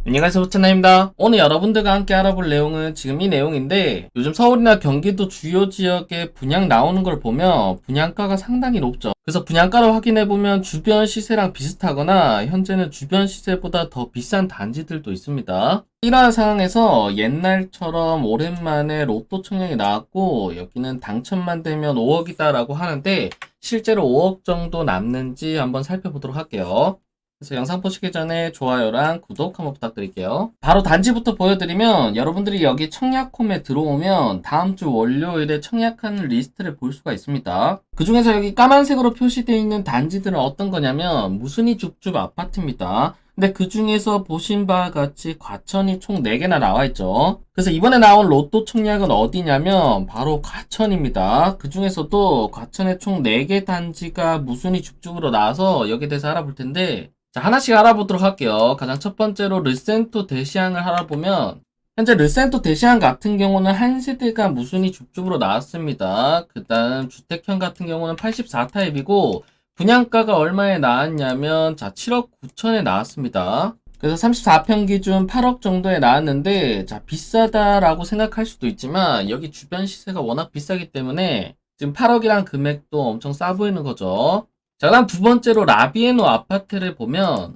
안녕하세요, 호천나입니다. 오늘 여러분들과 함께 알아볼 내용은 지금 이 내용인데, 요즘 서울이나 경기도 주요 지역에 분양 나오는 걸 보면 분양가가 상당히 높죠. 그래서 분양가를 확인해보면 주변 시세랑 비슷하거나 현재는 주변 시세보다 더 비싼 단지들도 있습니다. 이러한 상황에서 옛날처럼 오랜만에 로또 청약이 나왔고, 여기는 당첨만 되면 5억이다 라고 하는데, 실제로 5억 정도 남는지 한번 살펴보도록 할게요. 그래서 영상 보시기 전에 좋아요랑 구독 한번 부탁드릴게요. 바로 단지부터 보여드리면 여러분들이 여기 청약홈에 들어오면 다음 주 월요일에 청약하는 리스트를 볼 수가 있습니다. 그 중에서 여기 까만색으로 표시되어 있는 단지들은 어떤 거냐면 무순이 줍줍 아파트입니다. 근데 그 중에서 보신 바와 같이 과천이 총 4개나 나와 있죠. 그래서 이번에 나온 로또 청약은 어디냐면 바로 과천입니다. 그 중에서도 과천에 총 4개 단지가 무순이 줍줍으로 나와서 여기에 대해서 알아볼 텐데, 자, 하나씩 알아보도록 할게요. 가장 첫 번째로 르센토 대시항을 알아보면 현재 르센토 대시항 같은 경우는 한 세대가 무순이 줍줍으로 나왔습니다. 그 다음 주택형 같은 경우는 84타입이고 분양가가 얼마에 나왔냐면 자 7억 9천에 나왔습니다. 그래서 34평 기준 8억 정도에 나왔는데 자 비싸다라고 생각할 수도 있지만 여기 주변 시세가 워낙 비싸기 때문에 지금 8억이란 금액도 엄청 싸 보이는 거죠. 자, 그다음 두 번째로 라비에노 아파트를 보면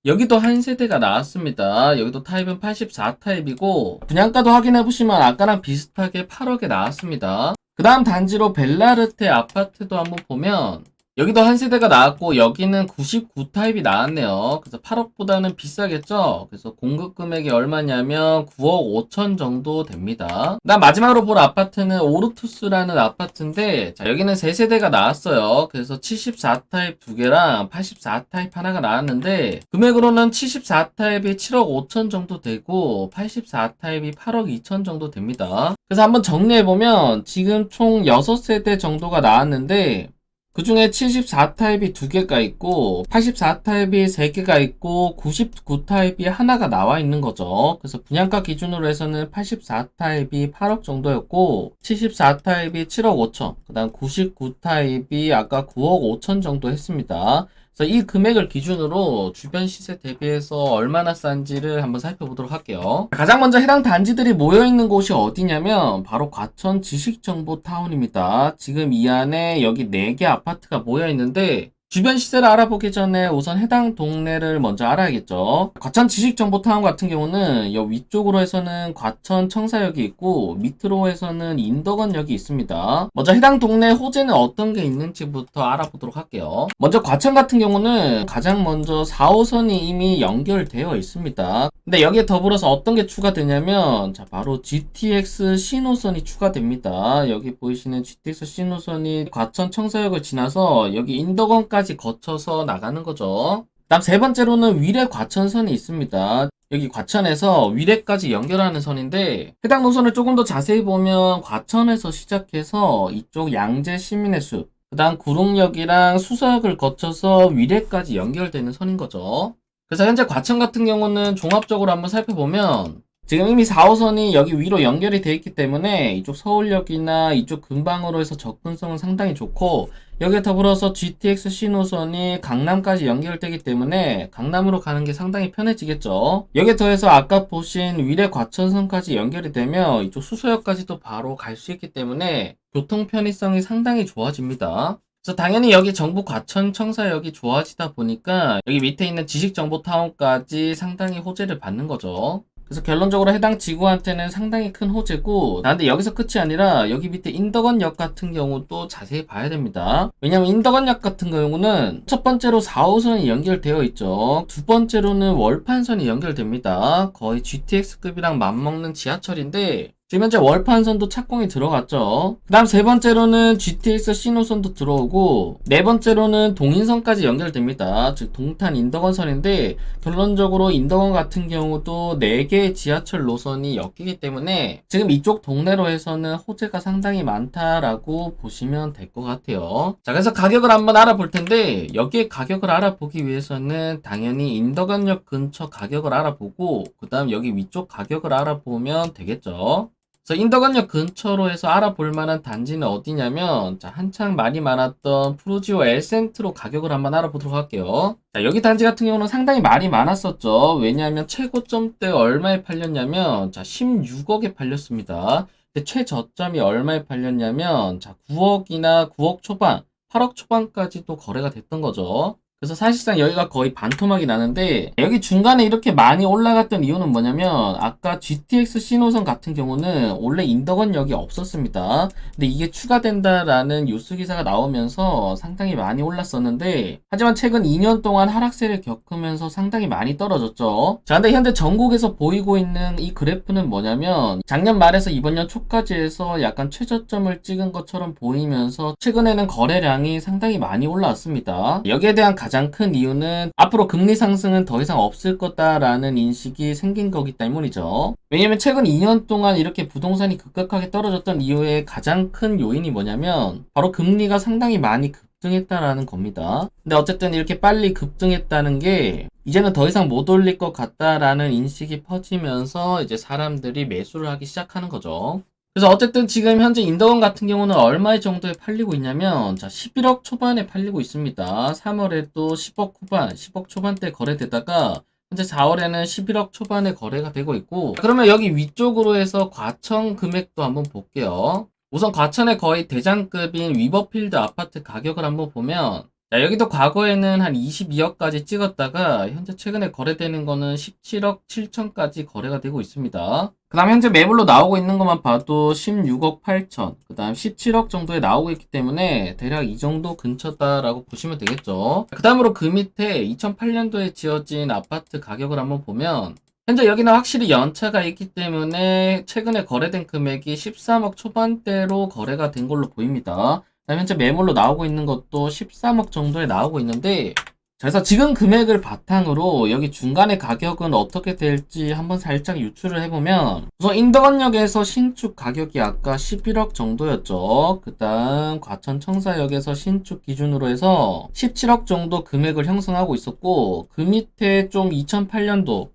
여기도 한 세대가 나왔습니다. 여기도 타입은 84타입이고 분양가도 확인해 보시면 아까랑 비슷하게 8억에 나왔습니다. 그 다음 단지로 벨라르테 아파트도 한번 보면 여기도 한 세대가 나왔고 여기는 99타입이 나왔네요. 그래서 8억보다는 비싸겠죠. 그래서 공급 금액이 얼마냐면 9억 5천 정도 됩니다. 그다음 마지막으로 볼 아파트는 오르투스라는 아파트인데 자 여기는 3세대가 나왔어요. 그래서 74타입 2개랑 84타입 하나가 나왔는데 금액으로는 74타입이 7억 5천 정도 되고 84타입이 8억 2천 정도 됩니다. 그래서 한번 정리해보면 지금 총 6세대 정도가 나왔는데 그 중에 74타입이 2개가 있고 84타입이 3개가 있고 99타입이 하나가 나와 있는 거죠. 그래서 분양가 기준으로 해서는 84타입이 8억 정도였고 74타입이 7억 5천, 그 다음 99타입이 아까 9억 5천 정도 했습니다. 그래서 이 금액을 기준으로 주변 시세 대비해서 얼마나 싼지를 한번 살펴보도록 할게요. 가장 먼저 해당 단지들이 모여있는 곳이 어디냐면 바로 과천 지식정보타운입니다. 지금 이 안에 여기 4개 아파트가 모여있는데 주변 시세를 알아보기 전에 우선 해당 동네를 먼저 알아야겠죠. 과천 지식정보타운 같은 경우는 여 위쪽으로 해서는 과천 청사역이 있고 밑으로 해서는 인덕원역이 있습니다. 먼저 해당 동네 호재는 어떤 게 있는지부터 알아보도록 할게요. 먼저 과천 같은 경우는 가장 먼저 4호선이 이미 연결되어 있습니다. 근데 여기에 더불어서 어떤 게 추가되냐면 자 바로 GTX 신호선이 추가됩니다. 여기 보이시는 GTX 신호선이 과천 청사역을 지나서 여기 인덕원까지 거쳐서 나가는 거죠. 다음 세 번째로는 위례 과천선이 있습니다. 여기 과천에서 위례까지 연결하는 선인데 해당 노선을 조금 더 자세히 보면 과천에서 시작해서 이쪽 양재 시민의 숲, 그 다음 구릉역이랑 수서역을 거쳐서 위례까지 연결되는 선인 거죠. 그래서 현재 과천 같은 경우는 종합적으로 한번 살펴보면 지금 이미 4호선이 여기 위로 연결이 되어 있기 때문에 이쪽 서울역이나 이쪽 근방으로 해서 접근성은 상당히 좋고 여기에 더불어서 GTX 신호선이 강남까지 연결되기 때문에 강남으로 가는 게 상당히 편해지겠죠. 여기에 더해서 아까 보신 위례 과천선까지 연결이 되면 이쪽 수서역까지도 바로 갈 수 있기 때문에 교통 편의성이 상당히 좋아집니다. 그래서 당연히 여기 정부 과천 청사역이 좋아지다 보니까 여기 밑에 있는 지식정보타운까지 상당히 호재를 받는 거죠. 그래서 결론적으로 해당 지구한테는 상당히 큰 호재고 근데 여기서 끝이 아니라 여기 밑에 인덕원역 같은 경우도 자세히 봐야 됩니다. 왜냐면 인덕원역 같은 경우는 첫 번째로 4호선이 연결되어 있죠. 두 번째로는 월판선이 연결됩니다. 거의 GTX급이랑 맞먹는 지하철인데 지금 현재 월판선도 착공이 들어갔죠. 그 다음 세 번째로는 GTX 신호선도 들어오고 네 번째로는 동인선까지 연결됩니다. 즉 동탄 인덕원선인데 결론적으로 인덕원 같은 경우도 4개의 지하철 노선이 엮이기 때문에 지금 이쪽 동네로 해서는 호재가 상당히 많다라고 보시면 될 것 같아요. 자, 그래서 가격을 한번 알아볼 텐데 여기에 가격을 알아보기 위해서는 당연히 인덕원역 근처 가격을 알아보고 그 다음 여기 위쪽 가격을 알아보면 되겠죠. 그래서 인덕원역 근처로 해서 알아볼 만한 단지는 어디냐면, 자, 한창 말이 많았던 프루지오 엘센트로 가격을 한번 알아보도록 할게요. 자, 여기 단지 같은 경우는 상당히 말이 많았었죠. 왜냐하면 최고점 때 얼마에 팔렸냐면, 자, 16억에 팔렸습니다. 근데 최저점이 얼마에 팔렸냐면, 자, 9억이나 9억 초반, 8억 초반까지도 거래가 됐던 거죠. 그래서 사실상 여기가 거의 반토막이 나는데, 여기 중간에 이렇게 많이 올라갔던 이유는 뭐냐면, 아까 GTX 신호선 같은 경우는 원래 인덕원역이 없었습니다. 근데 이게 추가된다라는 뉴스 기사가 나오면서 상당히 많이 올랐었는데, 하지만 최근 2년 동안 하락세를 겪으면서 상당히 많이 떨어졌죠. 자, 근데 현재 전국에서 보이고 있는 이 그래프는 뭐냐면, 작년 말에서 이번 년 초까지 해서 약간 최저점을 찍은 것처럼 보이면서 최근에는 거래량이 상당히 많이 올라왔습니다. 여기에 대한 가장 큰 이유는 앞으로 금리 상승은 더 이상 없을 거다라는 인식이 생긴 거기 때문이죠. 왜냐면 최근 2년 동안 이렇게 부동산이 급격하게 떨어졌던 이유의 가장 큰 요인이 뭐냐면 바로 금리가 상당히 많이 급등했다라는 겁니다. 근데 어쨌든 이렇게 빨리 급등했다는 게 이제는 더 이상 못 올릴 것 같다라는 인식이 퍼지면서 이제 사람들이 매수를 하기 시작하는 거죠. 그래서 어쨌든 지금 현재 인덕원 같은 경우는 얼마 정도에 팔리고 있냐면, 자, 11억 초반에 팔리고 있습니다. 3월에도 10억 후반, 10억 초반대 거래되다가 현재 4월에는 11억 초반에 거래가 되고 있고, 그러면 여기 위쪽으로 해서 과천 금액도 한번 볼게요. 우선 과천의 거의 대장급인 위버필드 아파트 가격을 한번 보면, 자, 여기도 과거에는 한 22억까지 찍었다가 현재 최근에 거래되는 거는 17억 7천까지 거래가 되고 있습니다. 그 다음 현재 매물로 나오고 있는 것만 봐도 16억 8천, 그 다음 17억 정도에 나오고 있기 때문에 대략 이 정도 근처다라고 보시면 되겠죠. 그 다음으로 그 밑에 2008년도에 지어진 아파트 가격을 한번 보면 현재 여기는 확실히 연차가 있기 때문에 최근에 거래된 금액이 13억 초반대로 거래가 된 걸로 보입니다. 그다음 현재 매물로 나오고 있는 것도 13억 정도에 나오고 있는데, 자, 그래서 지금 금액을 바탕으로 여기 중간의 가격은 어떻게 될지 한번 살짝 유추를 해보면, 우선 인덕원역에서 신축 가격이 아까 11억 정도였죠. 그 다음 과천 청사역에서 신축 기준으로 해서 17억 정도 금액을 형성하고 있었고, 그 밑에 좀 2008년도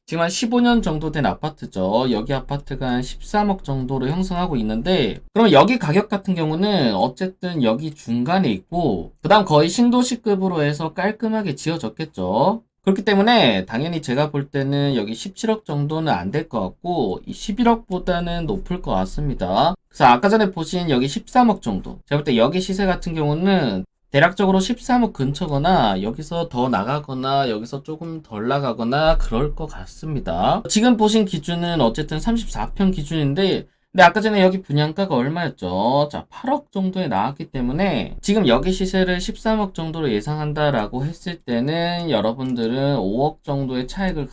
지금 한 15년 정도 된 아파트죠. 여기 아파트가 한 13억 정도로 형성하고 있는데, 그러면 여기 가격 같은 경우는 어쨌든 여기 중간에 있고, 그 다음 거의 신도시급으로 해서 깔끔하게 지어졌겠죠. 그렇기 때문에 당연히 제가 볼 때는 여기 17억 정도는 안 될 것 같고, 이 11억보다는 높을 것 같습니다. 그래서 아까 전에 보신 여기 13억 정도. 제가 볼 때 여기 시세 같은 경우는 대략적으로 13억 근처거나 여기서 더 나가거나 여기서 조금 덜 나가거나 그럴 것 같습니다. 지금 보신 기준은 어쨌든 34평 기준인데, 근데 아까 전에 여기 분양가가 얼마였죠? 자, 8억 정도에 나왔기 때문에 지금 여기 시세를 13억 정도로 예상한다라고 했을 때는 여러분들은 5억 정도의 차익을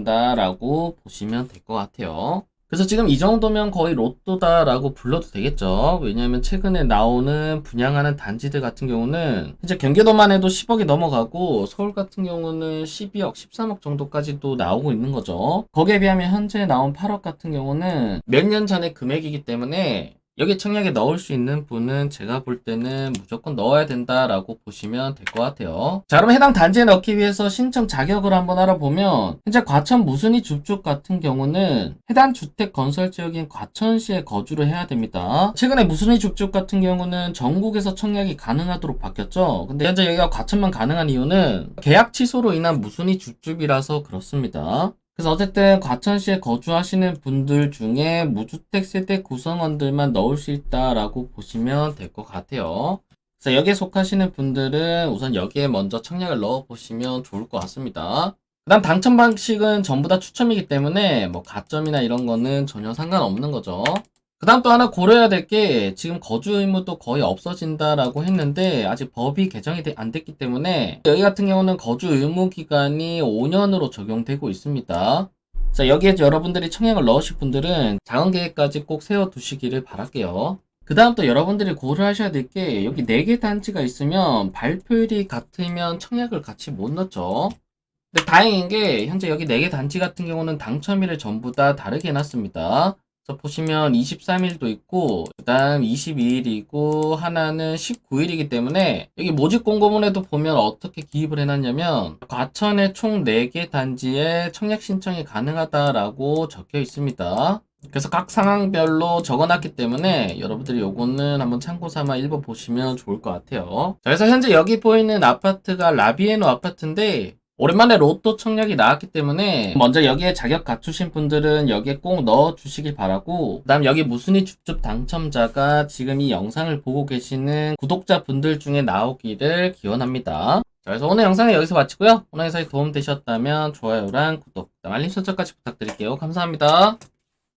가져간다라고 보시면 될 것 같아요. 그래서 지금 이 정도면 거의 로또다라고 불러도 되겠죠. 왜냐하면 최근에 나오는 분양하는 단지들 같은 경우는 이제 경기도만 해도 10억이 넘어가고 서울 같은 경우는 12억, 13억 정도까지도 나오고 있는 거죠. 거기에 비하면 현재 나온 8억 같은 경우는 몇 년 전의 금액이기 때문에 여기 청약에 넣을 수 있는 분은 제가 볼 때는 무조건 넣어야 된다라고 보시면 될 것 같아요. 자, 그럼 해당 단지에 넣기 위해서 신청 자격을 한번 알아보면 현재 과천 무순이 주축 같은 경우는 해당 주택 건설 지역인 과천시에 거주를 해야 됩니다. 최근에 무순이 주축 같은 경우는 전국에서 청약이 가능하도록 바뀌었죠. 근데 현재 여기가 과천만 가능한 이유는 계약 취소로 인한 무순이 주축이라서 그렇습니다. 그래서 어쨌든 과천시에 거주하시는 분들 중에 무주택 세대 구성원들만 넣을 수 있다라고 보시면 될 것 같아요. 그래서 여기에 속하시는 분들은 우선 여기에 먼저 청약을 넣어 보시면 좋을 것 같습니다. 그 다음 당첨 방식은 전부 다 추첨이기 때문에 뭐 가점이나 이런 거는 전혀 상관없는 거죠. 그 다음 또 하나 고려해야 될 게 지금 거주 의무도 거의 없어진다라고 했는데 아직 법이 개정이 안 됐기 때문에 여기 같은 경우는 거주 의무 기간이 5년으로 적용되고 있습니다. 자, 여기에 여러분들이 청약을 넣으실 분들은 자금 계획까지 꼭 세워두시기를 바랄게요. 그 다음 또 여러분들이 고려하셔야 될 게 여기 4개 단지가 있으면 발표일이 같으면 청약을 같이 못 넣죠. 근데 다행인 게 현재 여기 4개 단지 같은 경우는 당첨일을 전부 다 다르게 해놨습니다. 보시면 23일도 있고 그 다음 22일이고 하나는 19일이기 때문에 여기 모집 공고문에도 보면 어떻게 기입을 해놨냐면 과천의 총 4개 단지에 청약 신청이 가능하다라고 적혀 있습니다. 그래서 각 상황별로 적어놨기 때문에 여러분들이 요거는 한번 참고 삼아 읽어보시면 좋을 것 같아요. 자, 그래서 현재 여기 보이는 아파트가 라비에노 아파트인데 오랜만에 로또 청약이 나왔기 때문에 먼저 여기에 자격 갖추신 분들은 여기에 꼭 넣어주시길 바라고, 그 다음 여기 무순위 줍줍 당첨자가 지금 이 영상을 보고 계시는 구독자분들 중에 나오기를 기원합니다. 자, 그래서 오늘 영상은 여기서 마치고요. 오늘 영상이 도움되셨다면 좋아요랑 구독, 그다음 알림 설정까지 부탁드릴게요. 감사합니다.